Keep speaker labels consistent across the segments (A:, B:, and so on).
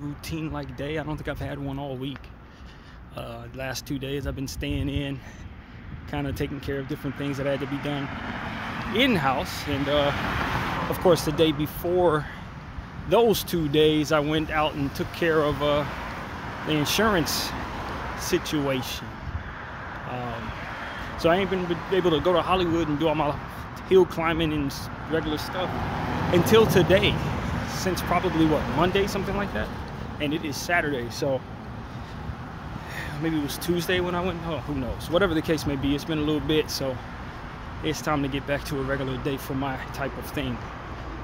A: routine-like day. I don't think I've had one all week. Last 2 days I've been staying in, kind of taking care of different things that had to be done in-house. And of course, the day before those 2 days, I went out and took care of the insurance situation. So I ain't been able to go to Hollywood and do all my hill climbing and regular stuff until today, since probably what, Monday, something like that. And it is Saturday, so maybe it was Tuesday when I went. Oh, who knows? Whatever the case may be, it's been a little bit, so it's time to get back to a regular day for my type of thing.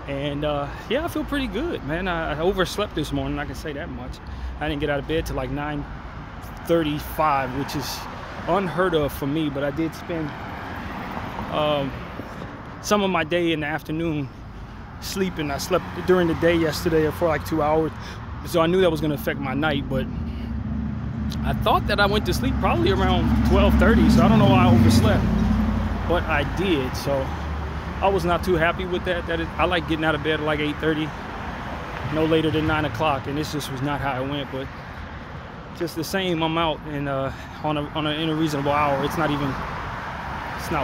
A: And yeah, I feel pretty good, man. I overslept this morning, I can say that much. I didn't get out of bed till like 9:35, which is unheard of for me, but I did spend some of my day in the afternoon sleeping. I slept during the day yesterday for like 2 hours, so I knew that was going to affect my night, but I thought that I went to sleep probably around 12:30, so I don't know why I overslept, but I did. So I was not too happy with that. I like getting out of bed at like 8:30, no later than 9 o'clock, and this just was not how it went. But just the same, I'm out and in a reasonable hour. It's not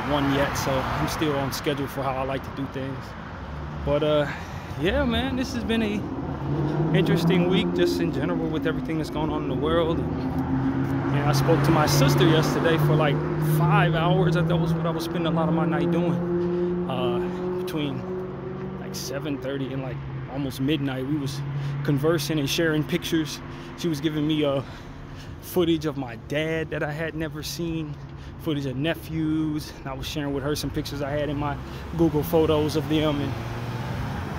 A: 1 yet, so I'm still on schedule for how I like to do things. But yeah, man, this has been a interesting week just in general with everything that's going on in the world. And I spoke to my sister yesterday for like 5 hours. That was what I was spending a lot of my night doing. Between like 7:30 and like almost midnight, we was conversing and sharing pictures. She was giving me footage of my dad that I had never seen, footage of nephews, and I was sharing with her some pictures I had in my Google Photos of them, and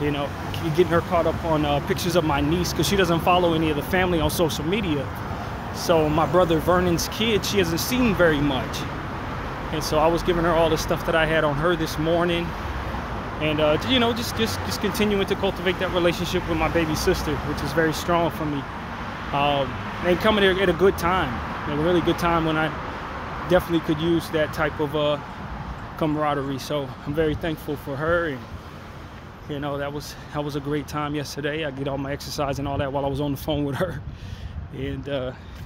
A: you know, getting her caught up on pictures of my niece, because she doesn't follow any of the family on social media. So my brother Vernon's kid, she hasn't seen very much, and so I was giving her all the stuff that I had on her this morning. And you know, just continuing to cultivate that relationship with my baby sister, which is very strong for me. And coming here at a good time, a really good time when I definitely could use that type of camaraderie. So I'm very thankful for her, and you know, that was a great time yesterday. I did all my exercise and all that while I was on the phone with her, and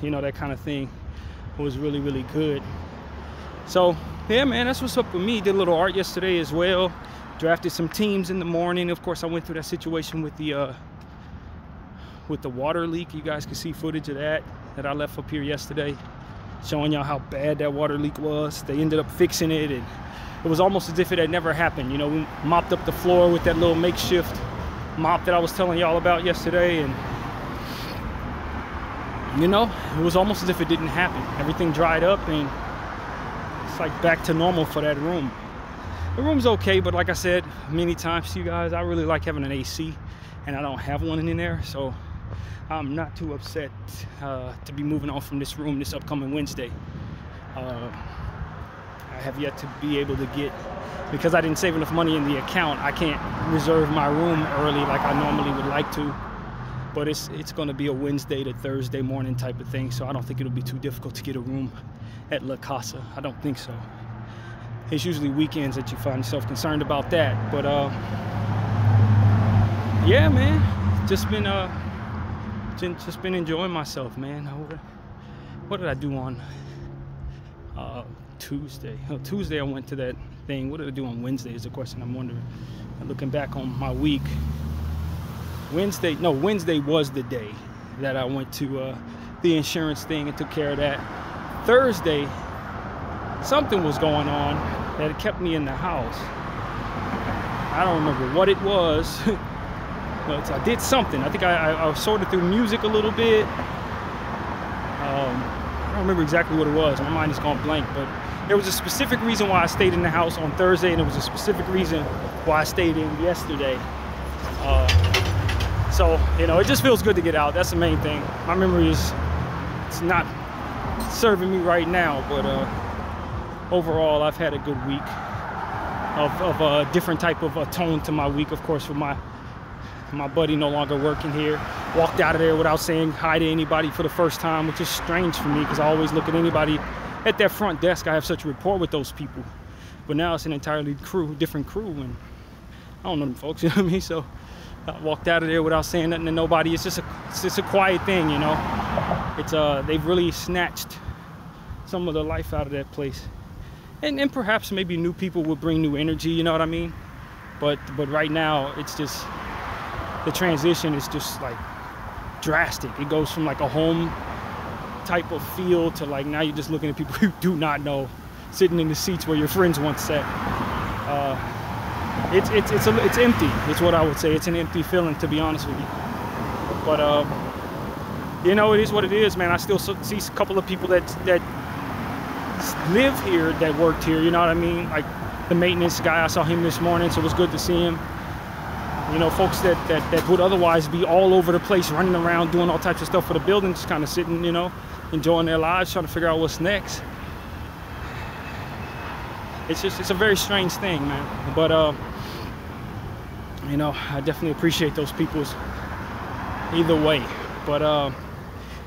A: you know, that kind of thing was really, really good. So yeah, man, that's what's up with me. Did a little art yesterday as well. Drafted some teams in the morning. Of course, I went through that situation with the water leak. You guys can see footage of that I left up here yesterday, showing y'all how bad that water leak was. They ended up fixing it, and it was almost as if it had never happened. You know, we mopped up the floor with that little makeshift mop that I was telling y'all about yesterday, and you know, it was almost as if it didn't happen. Everything dried up, and it's like back to normal for that room. The room's okay, but like I said many times to you guys, I really like having an AC, and I don't have one in there, so I'm not too upset to be moving on from this room this upcoming Wednesday. I have yet to be able to get, because I didn't save enough money in the account, I can't reserve my room early like I normally would like to. But it's going to be a Wednesday to Thursday morning type of thing, so I don't think it'll be too difficult to get a room at La Casa. I don't think so. It's usually weekends that you find yourself concerned about that. But yeah, man, just been enjoying myself, man. What did I do on Tuesday? Tuesday I went to that thing. What did I do on Wednesday is the question I'm wondering. Looking back on my week, Wednesday was the day that I went to the insurance thing and took care of that. Thursday, something was going on that kept me in the house. I don't remember what it was, but I did something. I think I sorted through music a little bit. I don't remember exactly what it was. My mind is gone blank, but there was a specific reason why I stayed in the house on Thursday, and there was a specific reason why I stayed in yesterday. So, you know, it just feels good to get out. That's the main thing. My memory it's not serving me right now, but overall, I've had a good week of a different type of tone to my week. Of course, with my buddy no longer working here. Walked out of there without saying hi to anybody for the first time, which is strange for me because I always look at anybody at that front desk. I have such a rapport with those people. But now it's an entirely different crew, and I don't know them folks, you know what I mean? So I walked out of there without saying nothing to nobody. It's just a quiet thing, you know. It's they've really snatched some of the life out of that place, and perhaps maybe new people will bring new energy, you know what I mean? But right now it's just, the transition is just like drastic. It goes from like a home type of feel to like, now you're just looking at people you do not know, sitting in the seats where your friends once sat. It's empty. It's what I would say. It's an empty feeling, to be honest with you. But you know, it is what it is, man. I still see a couple of people that live here, that worked here. You know what I mean? Like the maintenance guy, I saw him this morning, so it was good to see him. You know, folks that would otherwise be all over the place, running around, doing all types of stuff for the building, just kind of sitting, you know, enjoying their lives, trying to figure out what's next. It's a very strange thing, man. But you know, I definitely appreciate those people's either way. But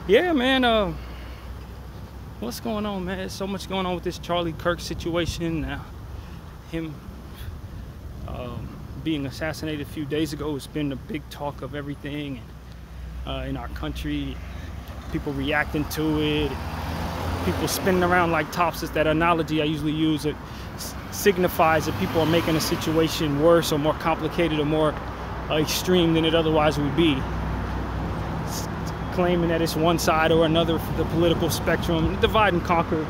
A: yeah, man, what's going on, man? There's so much going on with this Charlie Kirk situation now. Him being assassinated a few days ago has been the big talk of everything in our country. People reacting to it, people spinning around like tops. Is that analogy I usually use. It signifies that people are making a situation worse or more complicated or more extreme than it otherwise would be. Claiming that it's one side or another for the political spectrum, divide and conquer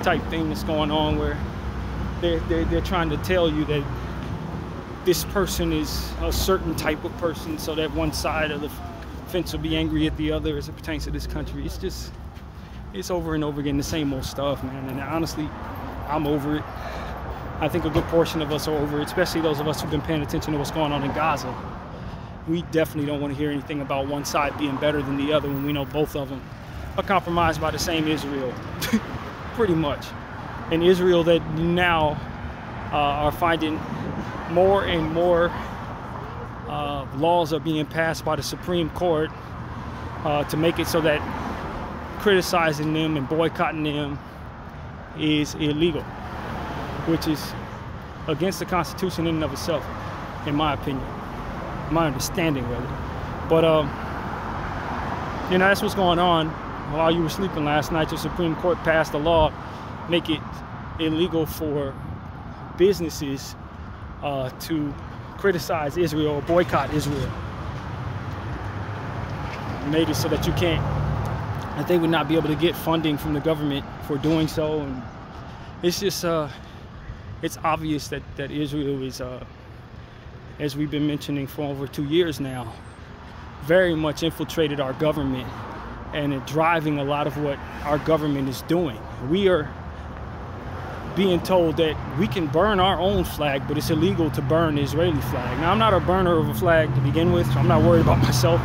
A: type thing that's going on, where they're trying to tell you that this person is a certain type of person, so that one side of the fence will be angry at the other as it pertains to this country. It's over and over again, the same old stuff, man. And honestly, I'm over it. I think a good portion of us are over it, especially those of us who've been paying attention to what's going on in Gaza. We definitely don't want to hear anything about one side being better than the other when we know both of them are compromised by the same Israel, pretty much. And Israel that now are finding more and more laws are being passed by the Supreme Court to make it so that criticizing them and boycotting them is illegal, which is against the Constitution in and of itself, in my opinion, my understanding rather. But you know, that's what's going on. While you were sleeping last night, the Supreme Court passed a law make it illegal for businesses to criticize Israel or boycott Israel. Made it so that that they would not be able to get funding from the government for doing so. And it's just it's obvious that Israel is, as we've been mentioning for over 2 years now, very much infiltrated our government and driving a lot of what our government is doing. We are being told that we can burn our own flag, but it's illegal to burn the Israeli flag. Now, I'm not a burner of a flag to begin with, so I'm not worried about myself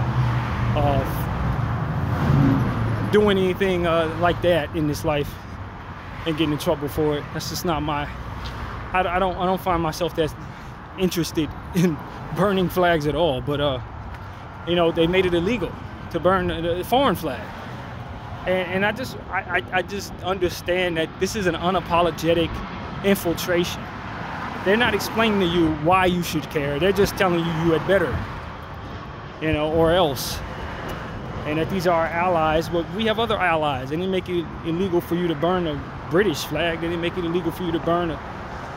A: doing anything like that in this life and getting in trouble for it. That's just not my. I don't find myself that interested in burning flags at all. But you know, they made it illegal to burn the foreign flag, and I just understand that this is an unapologetic infiltration. They're not explaining to you why you should care. They're just telling you you had better, you know, or else. And that these are our allies, but we have other allies. They didn't make it illegal for you to burn a British flag. They didn't make it illegal for you to burn a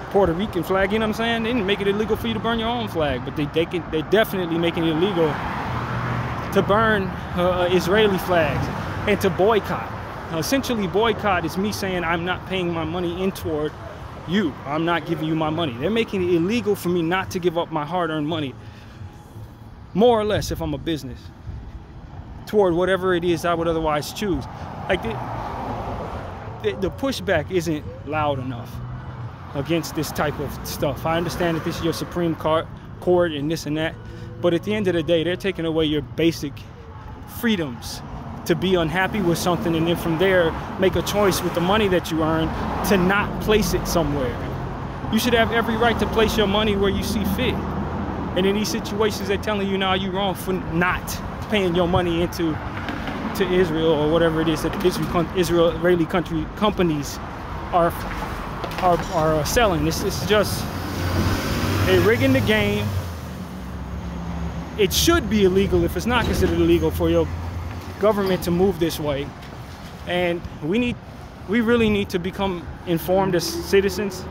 A: Puerto Rican flag, you know what I'm saying? They didn't make it illegal for you to burn your own flag, but they're definitely making it illegal to burn Israeli flags and to boycott. Essentially, boycott is me saying I'm not paying my money in toward you. I'm not giving you my money. They're making it illegal for me not to give up my hard-earned money, more or less, if I'm a business, toward whatever it is I would otherwise choose. Like the pushback isn't loud enough against this type of stuff. I understand that this is your Supreme Court and this and that, but at the end of the day, they're taking away your basic freedoms to be unhappy with something, and then from there make a choice with the money that you earn to not place it somewhere. You should have every right to place your money where you see fit. And in these situations, they're telling you now you're wrong for not paying your money into Israel or whatever it is that Israeli country companies are selling. This is just, they're rigging the game it should be illegal, if it's not considered illegal, for your government to move this way. And we really need to become informed as citizens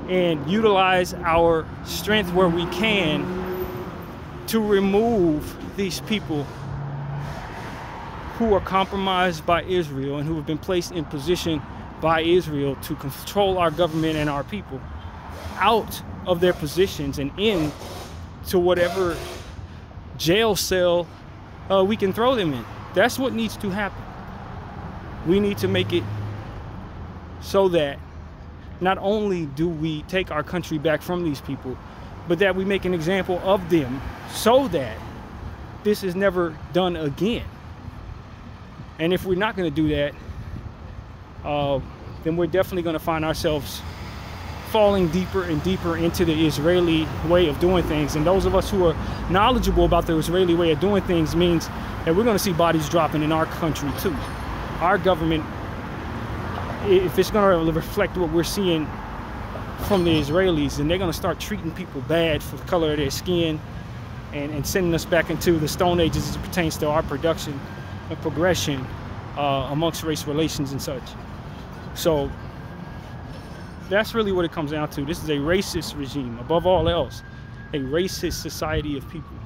A: and utilize our strength where we can to remove these people who are compromised by Israel and who have been placed in position by Israel to control our government and our people out of their positions and in to whatever jail cell we can throw them in. That's what needs to happen. We need to make it so that not only do we take our country back from these people, but that we make an example of them so that this is never done again. And if we're not going to do that, then we're definitely going to find ourselves falling deeper and deeper into the Israeli way of doing things. And those of us who are knowledgeable about the Israeli way of doing things means that we're going to see bodies dropping in our country too. Our government, if it's going to reflect what we're seeing from the Israelis, then they're going to start treating people bad for the color of their skin and sending us back into the Stone Ages as it pertains to our production and progression amongst race relations and such. So that's really what it comes down to. This is a racist regime, above all else, a racist society of people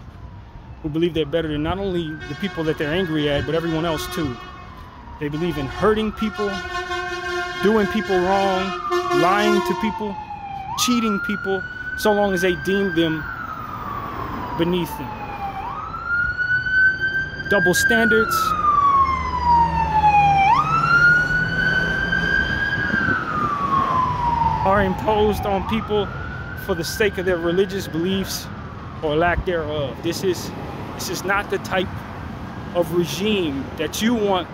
A: who believe they're better than not only the people that they're angry at, but everyone else too. They believe in hurting people, doing people wrong, lying to people, cheating people, so long as they deem them beneath them. Double standards. Are imposed on people for the sake of their religious beliefs or lack thereof. This is not the type of regime that you want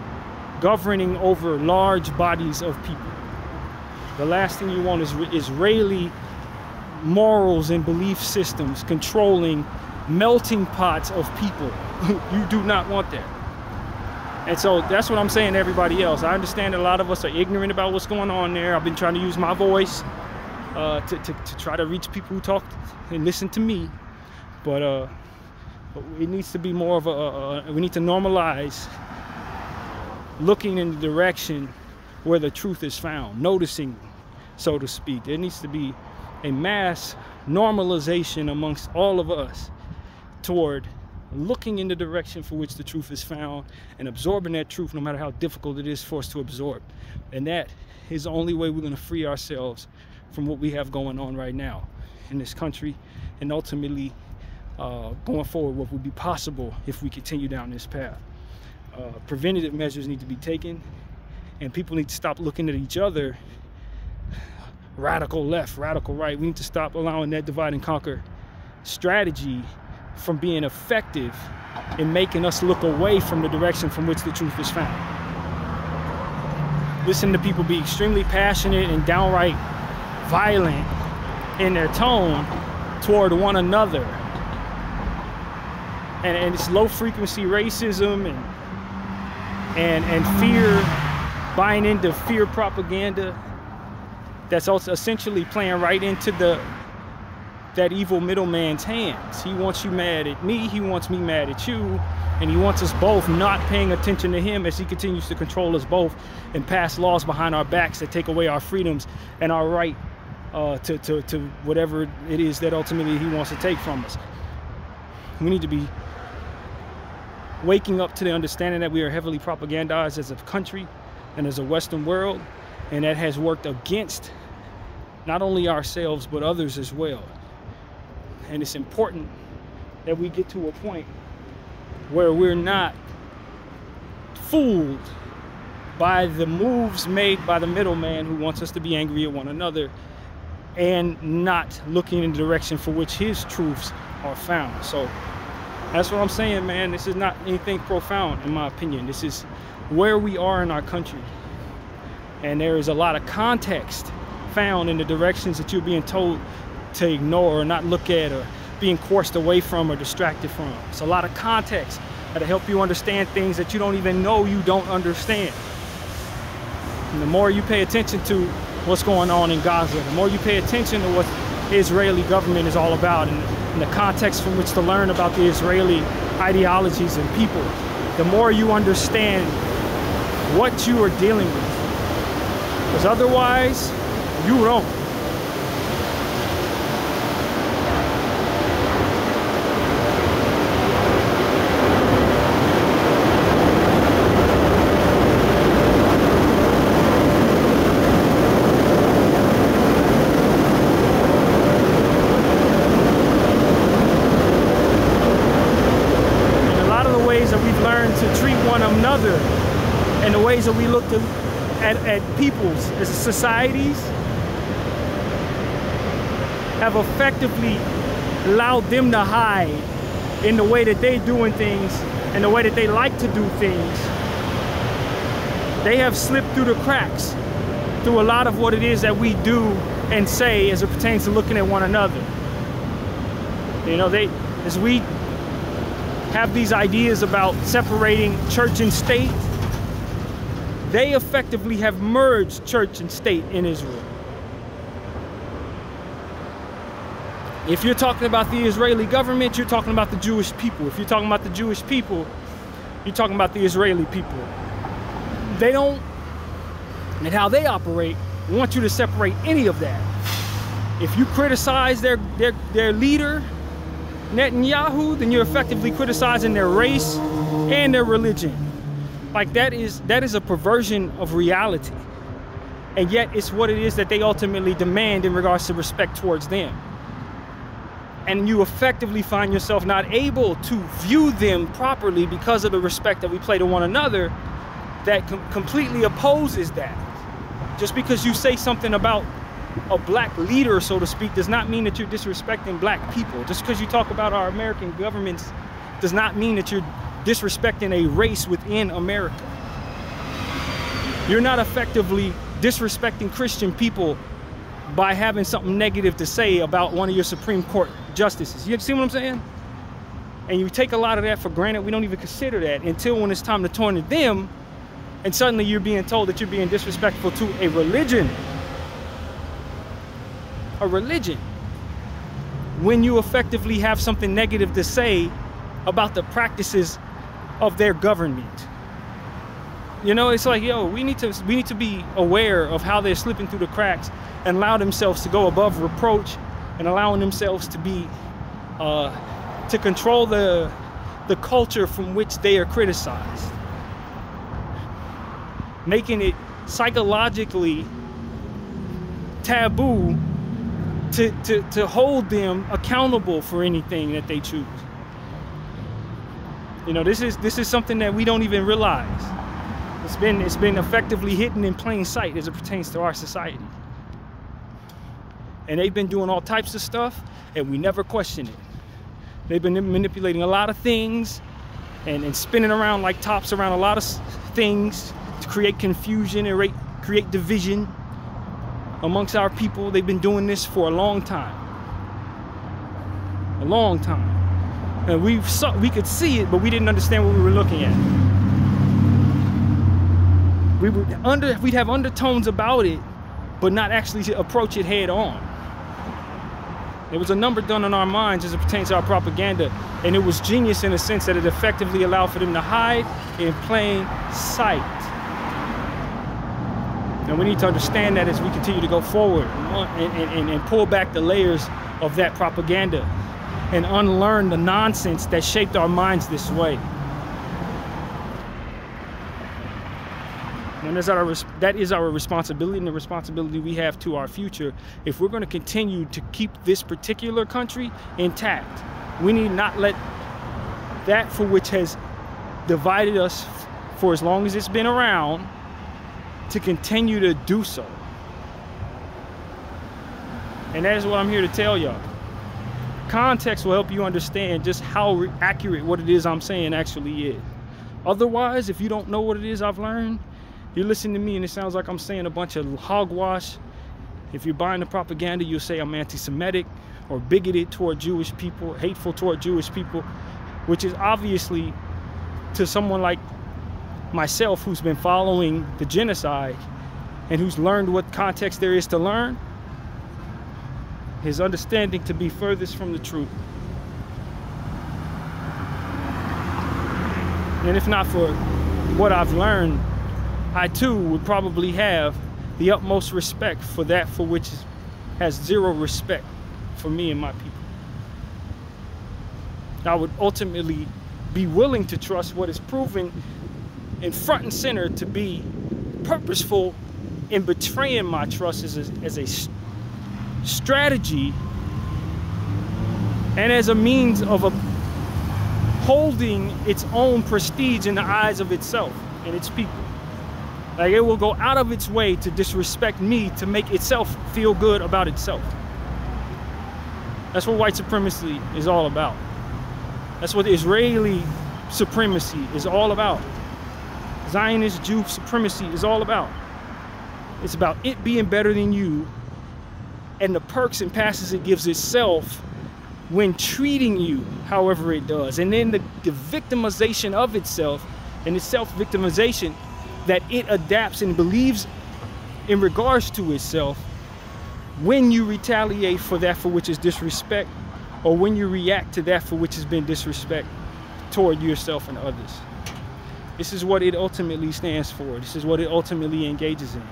A: governing over large bodies of people. The last thing you want is Israeli morals and belief systems controlling melting pots of people. You do not want that. And so that's what I'm saying to everybody else. I understand that a lot of us are ignorant about what's going on there. I've been trying to use my voice to try to reach people who talk and listen to me. But it needs to be more of we need to normalize looking in the direction where the truth is found, noticing, so to speak. There needs to be a mass normalization amongst all of us toward looking in the direction for which the truth is found and absorbing that truth, no matter how difficult it is for us to absorb. And that is the only way we're going to free ourselves from what we have going on right now in this country, and ultimately going forward what would be possible if we continue down this path. Preventative measures need to be taken, and people need to stop looking at each other radical left, radical right. We need to stop allowing that divide and conquer strategy from being effective in making us look away from the direction from which the truth is found. Listen to people be extremely passionate and downright violent in their tone toward one another. And it's low frequency racism and fear, buying into fear propaganda that's also essentially playing right into that evil middleman's hands. He wants you mad at me, he wants me mad at you, and he wants us both not paying attention to him as he continues to control us both and pass laws behind our backs that take away our freedoms and our right to whatever it is that ultimately he wants to take from us. We need to be waking up to the understanding that we are heavily propagandized as a country and as a Western world, and that has worked against not only ourselves but others as well. And it's important that we get to a point where we're not fooled by the moves made by the middleman who wants us to be angry at one another and not looking in the direction for which his truths are found. So that's what I'm saying, man. This is not anything profound, in my opinion. This is where we are in our country. And there is a lot of context found in the directions that you're being told to ignore or not look at, or being coursed away from or distracted from. It's a lot of context that'll help you understand things that you don't even know you don't understand. And the more you pay attention to what's going on in Gaza, the more you pay attention to what's Israeli government is all about, and the context from which to learn about the Israeli ideologies and people, the more you understand what you are dealing with. Because otherwise, you don't. And the ways that we look at peoples as societies have effectively allowed them to hide in the way that they're doing things and the way that they like to do things. They have slipped through the cracks through a lot of what it is that we do and say as it pertains to looking at one another. You know, as we have these ideas about separating church and state, they effectively have merged church and state in Israel. If you're talking about the Israeli government, you're talking about the Jewish people. If you're talking about the Jewish people, you're talking about the Israeli people. They don't, and how they operate, want you to separate any of that. If you criticize their leader, Netanyahu, then you're effectively criticizing their race and their religion. Like that is a perversion of reality. And yet it's what it is that they ultimately demand in regards to respect towards them. And you effectively find yourself not able to view them properly because of the respect that we play to one another that completely opposes that. Just because you say something about a black leader, so to speak, does not mean that you're disrespecting black people. Just because you talk about our American governments does not mean that you're disrespecting a race within America. You're not effectively disrespecting Christian people by having something negative to say about one of your Supreme Court justices. You see what I'm saying? And you take a lot of that for granted. We don't even consider that until when it's time to turn to them, and suddenly you're being told that you're being disrespectful to a religion. A religion. When you effectively have something negative to say about the practices of their government. You know, it's like, yo, we need to be aware of how they're slipping through the cracks and allow themselves to go above reproach and allowing themselves to be to control the culture from which they are criticized, making it psychologically taboo to hold them accountable for anything that they choose. You know, this is something that we don't even realize. It's been effectively hidden in plain sight as it pertains to our society. And they've been doing all types of stuff, and we never question it. They've been manipulating a lot of things and spinning around like tops around a lot of things to create confusion and create division amongst our people. They've been doing this for a long time. A long time. And we could see it, but we didn't understand what we were looking at. We'd have undertones about it, but not actually approach it head on. There was a number done on our minds as it pertains to our propaganda, and it was genius in a sense that it effectively allowed for them to hide in plain sight. And we need to understand that as we continue to go forward and pull back the layers of that propaganda and unlearn the nonsense that shaped our minds this way. And that is our responsibility, and the responsibility we have to our future. If we're going to continue to keep this particular country intact, we need not let that for which has divided us for as long as it's been around to continue to do so. And that is what I'm here to tell y'all. Context will help you understand just how accurate what it is I'm saying actually is. Otherwise, if you don't know what it is I've learned, you're listening to me and it sounds like I'm saying a bunch of hogwash. If you're buying the propaganda, you'll say I'm anti-Semitic or bigoted toward Jewish people, hateful toward Jewish people, which is obviously to someone like myself who's been following the genocide and who's learned what context there is to learn. his understanding to be furthest from the truth. And if not for what I've learned, I too would probably have the utmost respect for that for which has zero respect for me and my people. I would ultimately be willing to trust what is proven in front and center to be purposeful in betraying my trust as a strategy and as a means of holding its own prestige in the eyes of itself and its people. Like, it will go out of its way to disrespect me to make itself feel good about itself. That's what white supremacy is all about. That's what Israeli supremacy is all about. Zionist Jew supremacy is all about. It's about it being better than you and the perks and passes it gives itself when treating you however it does. And then the victimization of itself and the self-victimization that it adapts and believes in regards to itself when you retaliate for that for which is disrespect, or when you react to that for which has been disrespect toward yourself and others. This is what it ultimately stands for. This is what it ultimately engages in.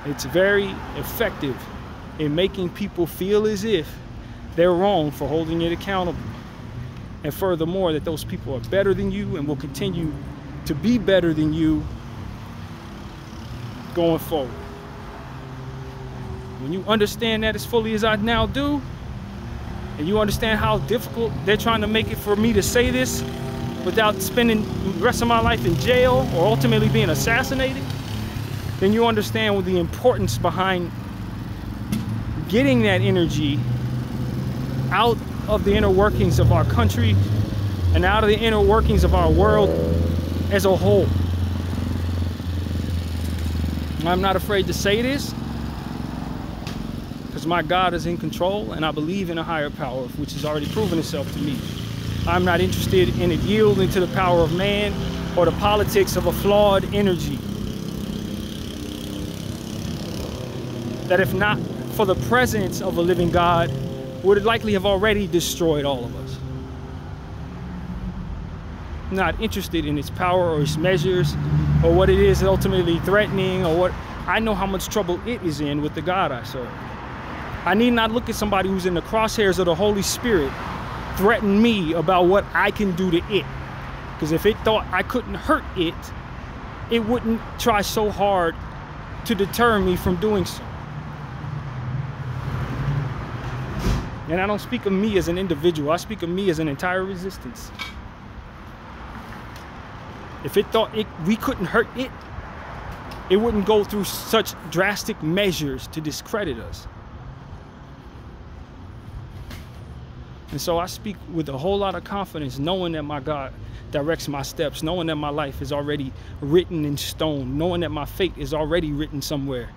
A: It's very effective in making people feel as if they're wrong for holding it accountable. And furthermore, that those people are better than you and will continue to be better than you going forward. When you understand that as fully as I now do, and you understand how difficult they're trying to make it for me to say this without spending the rest of my life in jail or ultimately being assassinated, then you understand the importance behind getting that energy out of the inner workings of our country and out of the inner workings of our world as a whole. I'm not afraid to say this because my God is in control and I believe in a higher power which has already proven itself to me. I'm not interested in it yielding to the power of man or the politics of a flawed energy that, if not for the presence of a living God, would likely have already destroyed all of us. I'm not interested in its power or its measures or what it is ultimately threatening or what. I know how much trouble it is in with the God I serve. I need not look at somebody who's in the crosshairs of the Holy Spirit threaten me about what I can do to it. Because if it thought I couldn't hurt it, it wouldn't try so hard to deter me from doing so. And I don't speak of me as an individual. I speak of me as an entire resistance. If it thought we couldn't hurt it, it wouldn't go through such drastic measures to discredit us. And so I speak with a whole lot of confidence, knowing that my God directs my steps, knowing that my life is already written in stone, knowing that my fate is already written somewhere.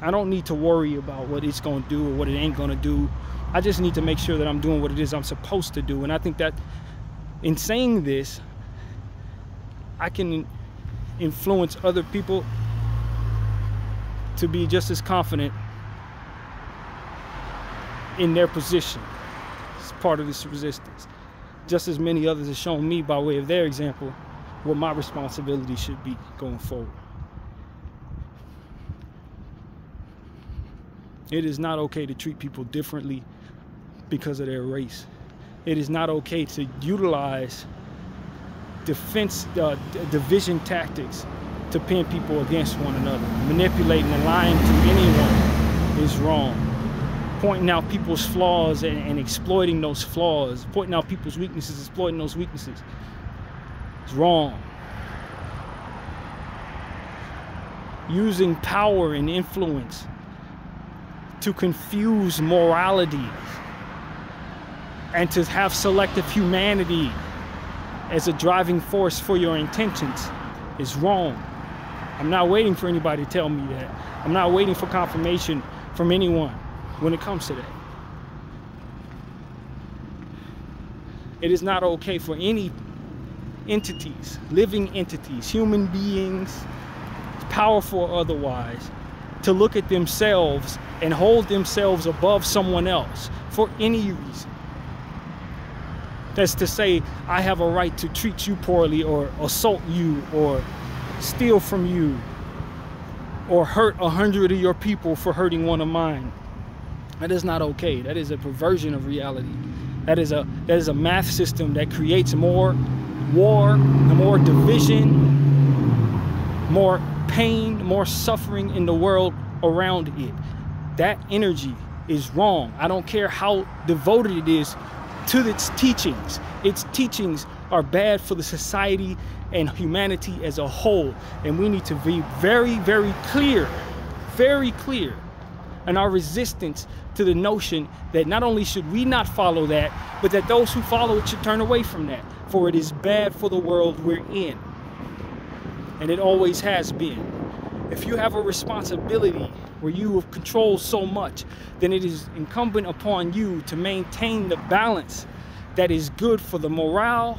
A: I don't need to worry about what it's going to do or what it ain't going to do. I just need to make sure that I'm doing what it is I'm supposed to do. And I think that in saying this, I can influence other people to be just as confident in their position. It's part of this resistance. Just as many others have shown me by way of their example what my responsibility should be going forward. It is not okay to treat people differently because of their race. It is not okay to utilize division tactics to pin people against one another. Manipulating and lying to anyone is wrong. Pointing out people's flaws and exploiting those flaws, pointing out people's weaknesses, exploiting those weaknesses is wrong. Using power and influence to confuse morality and to have selective humanity as a driving force for your intentions is wrong. I'm not waiting for anybody to tell me that. I'm not waiting for confirmation from anyone when it comes to that. It is not okay for any entities, living entities, human beings, powerful or otherwise, to look at themselves and hold themselves above someone else for any reason. That's to say, I have a right to treat you poorly or assault you or steal from you or hurt 100 of your people for hurting one of mine. That is not okay. That is a perversion of reality. That is a math system that creates more war, more division, more pain, more suffering in the world around it. That energy is wrong. I don't care how devoted it is to its teachings. Its teachings are bad for the society and humanity as a whole. And we need to be very, very clear in our resistance to the notion that not only should we not follow that, but that those who follow it should turn away from that. For it is bad for the world we're in. And it always has been. If you have a responsibility where you have controlled so much, then it is incumbent upon you to maintain the balance that is good for the morale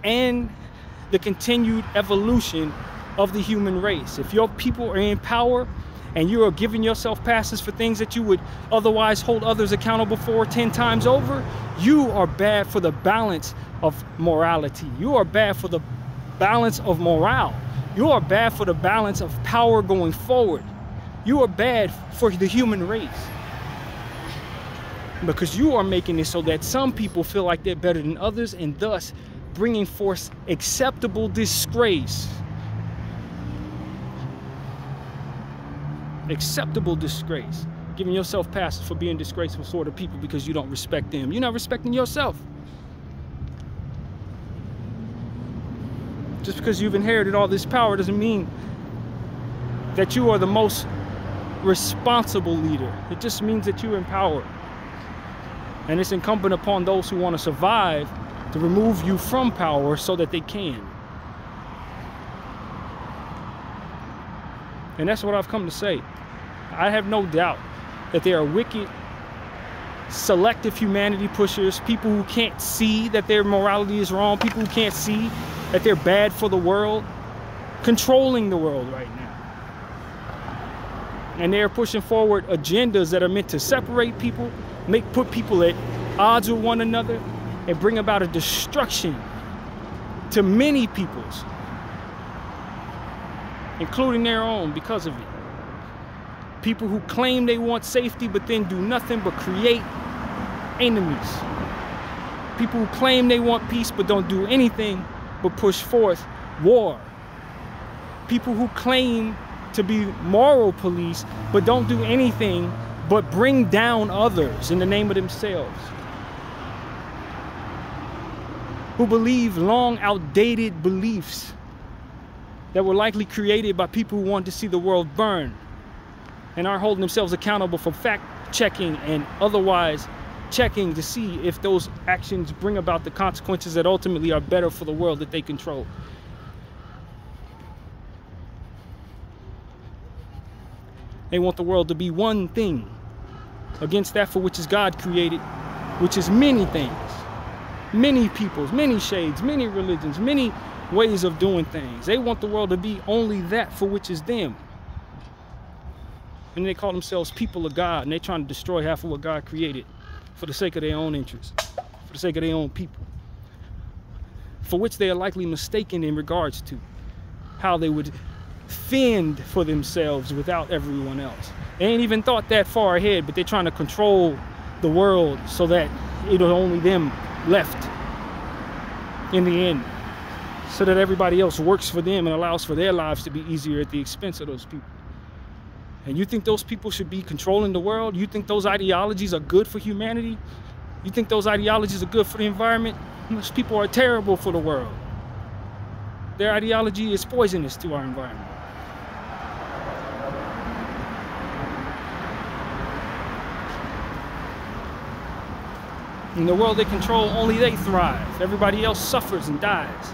A: and the continued evolution of the human race. If your people are in power and you are giving yourself passes for things that you would otherwise hold others accountable for 10 times over, you are bad for the balance of morality. You are bad for the balance of morale. You are bad for the balance of power going forward. You are bad for the human race. Because you are making it so that some people feel like they're better than others, and thus bringing forth acceptable disgrace. Acceptable disgrace. Giving yourself passes for being disgraceful sort of people because you don't respect them. You're not respecting yourself. Just because you've inherited all this power doesn't mean that you are the most responsible leader. It just means that you're in power. And it's incumbent upon those who want to survive to remove you from power so that they can. And that's what I've come to say. I have no doubt that there are wicked, selective humanity pushers, people who can't see that their morality is wrong, people who can't see that they're bad for the world, controlling the world right now. And they're pushing forward agendas that are meant to separate people, put people at odds with one another, and bring about a destruction to many peoples, including their own, because of it. People who claim they want safety but then do nothing but create enemies. People who claim they want peace but don't do anything but push forth war. People who claim to be moral police but don't do anything but bring down others in the name of themselves. Who believe long outdated beliefs that were likely created by people who wanted to see the world burn, and are holding themselves accountable for fact-checking and otherwise checking to see if those actions bring about the consequences that ultimately are better for the world that they control. They want the world to be one thing against that for which is God created, which is many things, many peoples, many shades, many religions, many ways of doing things. They want the world to be only that for which is them. And they call themselves people of God, and they're trying to destroy half of what God created for the sake of their own interests, for the sake of their own people, for which they are likely mistaken in regards to how they would fend for themselves without everyone else. They ain't even thought that far ahead, but they're trying to control the world so that it'll only them left in the end, so that everybody else works for them and allows for their lives to be easier at the expense of those people. And you think those people should be controlling the world? You think those ideologies are good for humanity? You think those ideologies are good for the environment? Those people are terrible for the world. Their ideology is poisonous to our environment. In the world they control, only they thrive. Everybody else suffers and dies.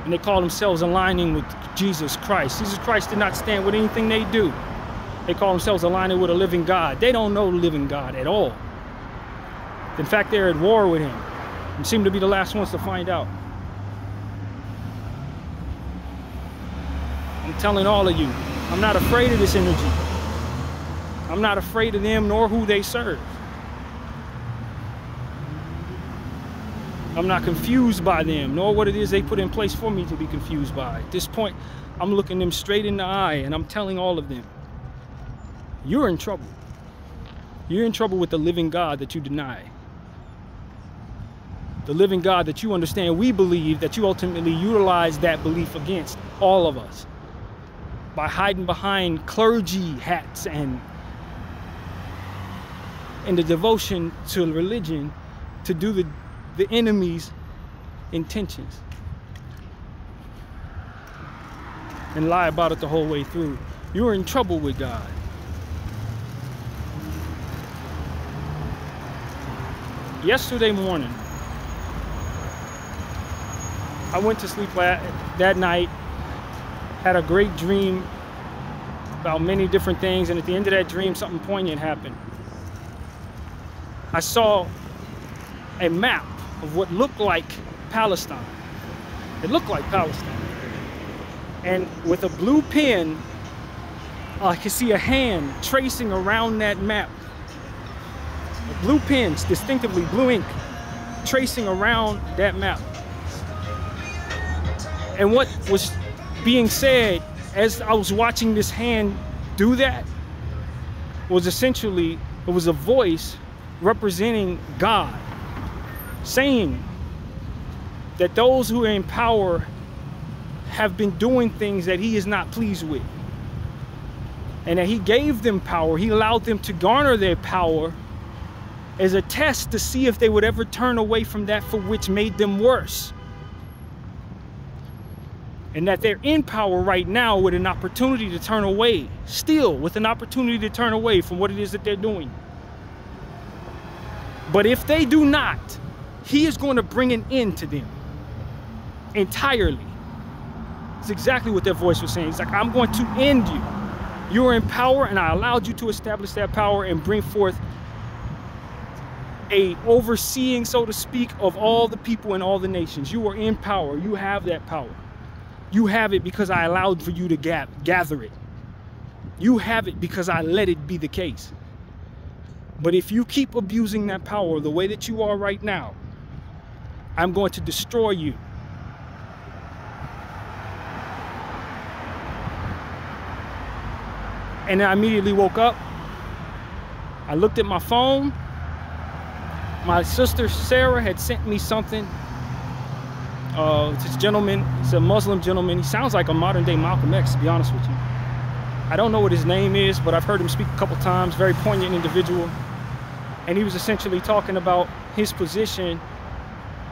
A: And they call themselves aligning with Jesus Christ. Jesus Christ did not stand with anything they do. They call themselves aligning with a living God. They don't know the living God at all. In fact, they're at war with him and seem to be the last ones to find out. I'm telling all of you, I'm not afraid of this energy. I'm not afraid of them nor who they serve. I'm not confused by them, nor what it is they put in place for me to be confused by. At this point, I'm looking them straight in the eye and I'm telling all of them, you're in trouble. You're in trouble with the living God that you deny. The living God that you understand, we believe that you ultimately utilize that belief against all of us by hiding behind clergy hats and the devotion to religion to do the enemy's intentions and lie about it the whole way through. You're in trouble with God. Yesterday morning, I went to sleep that night, had a great dream about many different things, and at the end of that dream, something poignant happened. I saw a map of what looked like Palestine. It looked like Palestine. And with a blue pen, I could see a hand tracing around that map. A blue pen, distinctively blue ink, tracing around that map. And what was being said as I was watching this hand do that was essentially, it was a voice representing God, saying that those who are in power have been doing things that he is not pleased with. And that he gave them power, he allowed them to garner their power as a test to see if they would ever turn away from that for which made them worse. And that they're in power right now with an opportunity to turn away, still with an opportunity to turn away from what it is that they're doing. But if they do not, he is going to bring an end to them entirely. It's exactly what that voice was saying. It's like, I'm going to end you. You are in power and I allowed you to establish that power and bring forth a overseeing, so to speak, of all the people in all the nations. You are in power. You have that power. You have it because I allowed for you to gather it. You have it because I let it be the case. But if you keep abusing that power the way that you are right now, I'm going to destroy you. And I immediately woke up. I looked at my phone. My sister Sarah had sent me something. This gentleman, he's a Muslim gentleman. He sounds like a modern day Malcolm X, to be honest with you. I don't know what his name is, but I've heard him speak a couple times. Very poignant individual. And he was essentially talking about his position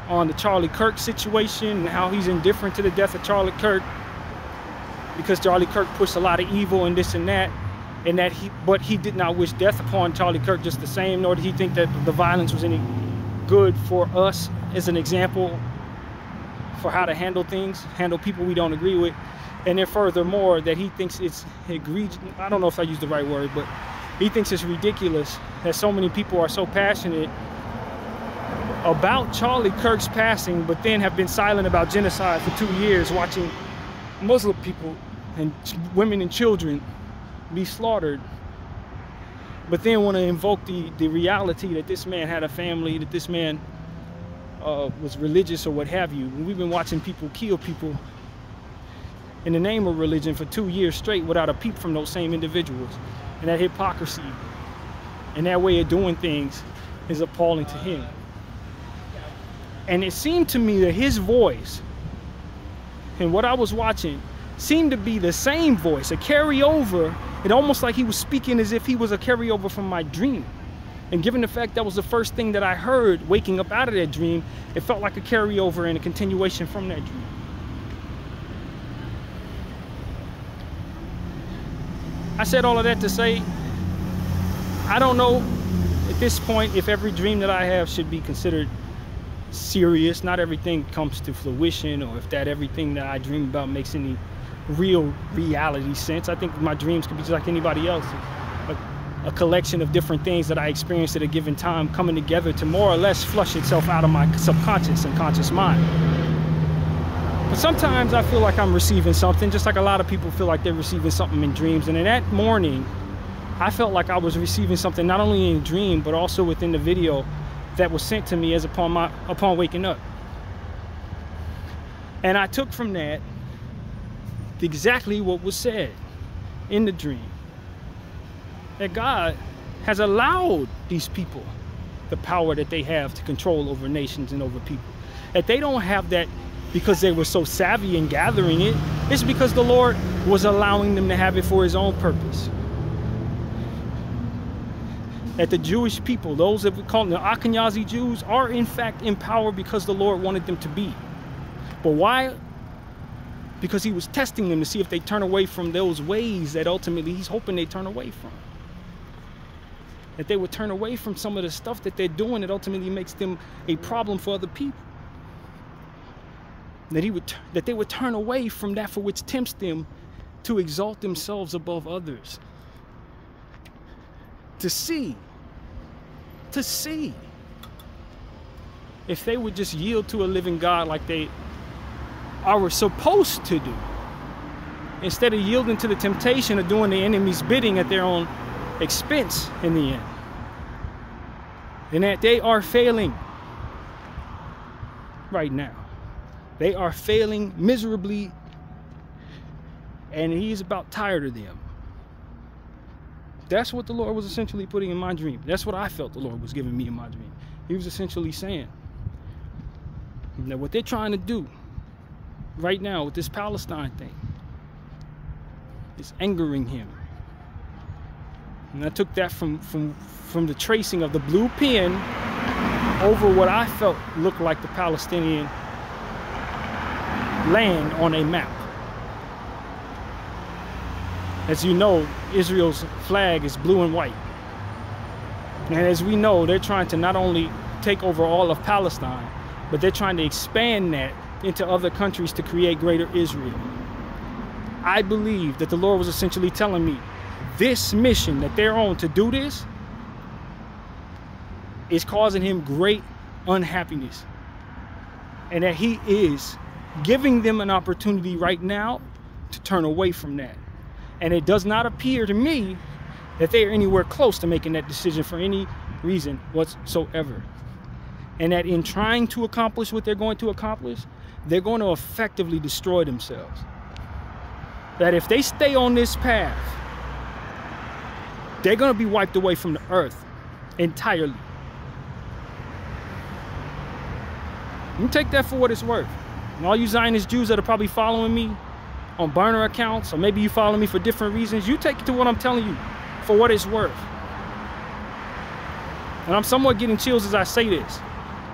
A: on the Charlie Kirk situation and how he's indifferent to the death of Charlie Kirk because Charlie Kirk pushed a lot of evil and this and that, but he did not wish death upon Charlie Kirk just the same, nor did he think that the violence was any good for us as an example for how to handle things, handle people we don't agree with. And then furthermore, that he thinks it's egregious, I don't know if I used the right word, but he thinks it's ridiculous that so many people are so passionate about Charlie Kirk's passing, but then have been silent about genocide for 2 years, watching Muslim people and women and children be slaughtered, but then want to invoke the reality that this man had a family, that this man was religious or what have you. And we've been watching people kill people in the name of religion for 2 years straight without a peep from those same individuals. And that hypocrisy and that way of doing things is appalling to him. And it seemed to me that his voice and what I was watching seemed to be the same voice, a carryover. It almost like he was speaking as if he was a carryover from my dream. And given the fact that was the first thing that I heard waking up out of that dream, it felt like a carryover and a continuation from that dream. I said all of that to say, I don't know at this point if every dream that I have should be considered serious. Not everything comes to fruition, or if that everything that I dream about makes any real reality sense. I think my dreams could be just like anybody else. A collection of different things that I experienced at a given time coming together to more or less flush itself out of my subconscious and conscious mind. But sometimes I feel like I'm receiving something, just like a lot of people feel like they're receiving something in dreams. And in that morning, I felt like I was receiving something not only in a dream, but also within the video that was sent to me as upon waking up. And I took from that exactly what was said in the dream. That God has allowed these people the power that they have to control over nations and over people. That they don't have that because they were so savvy in gathering it. It's because the Lord was allowing them to have it for his own purpose. That the Jewish people, those that we call the Ashkenazi Jews, are in fact in power because the Lord wanted them to be. But why? Because he was testing them to see if they turn away from those ways that ultimately he's hoping they turn away from. That they would turn away from some of the stuff that they're doing that ultimately makes them a problem for other people. That they would turn away from that for which tempts them to exalt themselves above others. To see if they would just yield to a living God like they are supposed to do, instead of yielding to the temptation of doing the enemy's bidding at their own expense in the end. And that they are failing right now. They are failing miserably, and he's about tired of them. That's what the Lord was essentially putting in my dream. That's what I felt the Lord was giving me in my dream. He was essentially saying that what they're trying to do right now with this Palestine thing is angering him. And I took that from the tracing of the blue pen over what I felt looked like the Palestinian land on a map. As you know, Israel's flag is blue and white. And as we know, they're trying to not only take over all of Palestine, but they're trying to expand that into other countries to create greater Israel. I believe that the Lord was essentially telling me this mission that they're on to do this is causing him great unhappiness. And that he is giving them an opportunity right now to turn away from that. And it does not appear to me that they are anywhere close to making that decision for any reason whatsoever. And that in trying to accomplish what they're going to accomplish, they're going to effectively destroy themselves. That if they stay on this path, they're going to be wiped away from the earth entirely. You take that for what it's worth. And all you Zionist Jews that are probably following me on burner accounts, or maybe you follow me for different reasons, you take it to what I'm telling you for what it's worth. And I'm somewhat getting chills as I say this,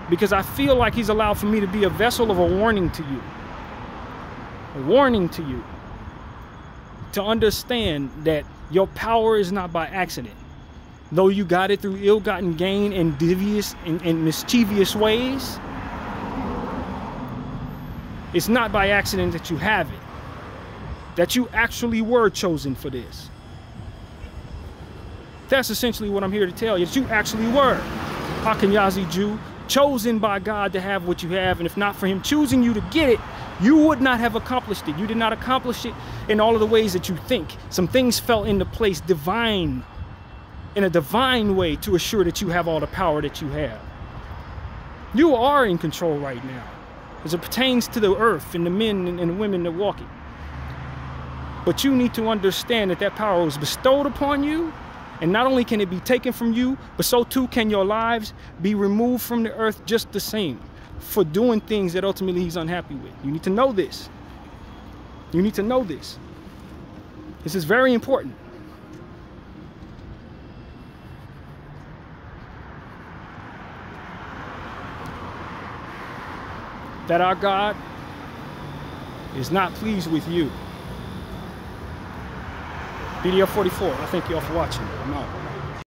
A: because I feel like he's allowed for me to be a vessel of a warning to you. A warning to you. To understand that your power is not by accident. Though you got it through ill-gotten gain and devious and mischievous ways, it's not by accident that you have it. That you actually were chosen for this. That's essentially what I'm here to tell you. That you actually were Ashkenazi Jew, chosen by God to have what you have. And if not for him choosing you to get it, you would not have accomplished it. You did not accomplish it in all of the ways that you think. Some things fell into place divine, in a divine way, to assure that you have all the power that you have. You are in control right now, as it pertains to the earth and the men and the women that walk it. But you need to understand that that power was bestowed upon you, and not only can it be taken from you, but so too can your lives be removed from the earth just the same, for doing things that ultimately he's unhappy with. You need to know this. You need to know this. This is very important. That our God is not pleased with you. Bdf 44, I thank you all for watching. I'm out.